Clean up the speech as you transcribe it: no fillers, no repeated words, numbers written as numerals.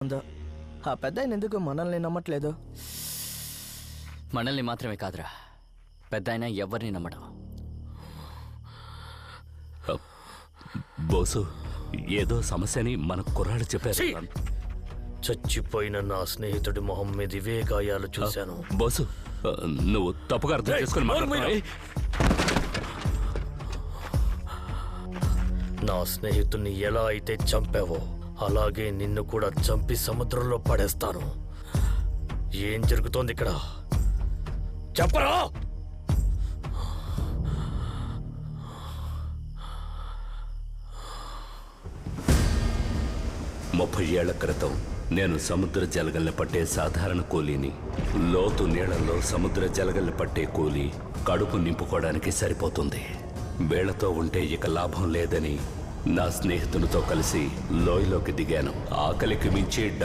ఉందో ఆ పెద్ద ఆయన ఎందుకు మనల్ని నమ్మట్లేదు? మనల్ని మాత్రమే కాదురా, పెద్ద ఆయన ఎవరిని నమ్మడం. బోసు, ఏదో సమస్యని మన కుర్రాడు చెప్పారు. చచ్చిపోయిన నా స్నేహితుడి మొహం మీద ఇవే గాయాలు చూశాను. బోసు, నువ్వు తప్పుగా అర్థం చేసుకుని మాట్లాడుతున్నావు. నా స్నేహితుడిని ఎలా అయితే చంపావో అలాగే నిన్ను కూడా చంపి సముద్రంలో పడేస్తాను. ఏం జరుగుతోంది ఇక్కడ చెప్పరా? 30 ఏళ్ల క్రితం నేను సముద్ర జలగల్ని పట్టే సాధారణ కూలీని. లోతు నీళ్లలో సముద్ర జలగల్ని పట్టే కూలీ కడుపు నింపుకోవడానికి సరిపోతుంది. వేళ్లతో ఉంటే ఇక లాభం లేదని నా స్నేహితునితో కలిసి లోయలోకి దిగాను. ఆకలికి మించి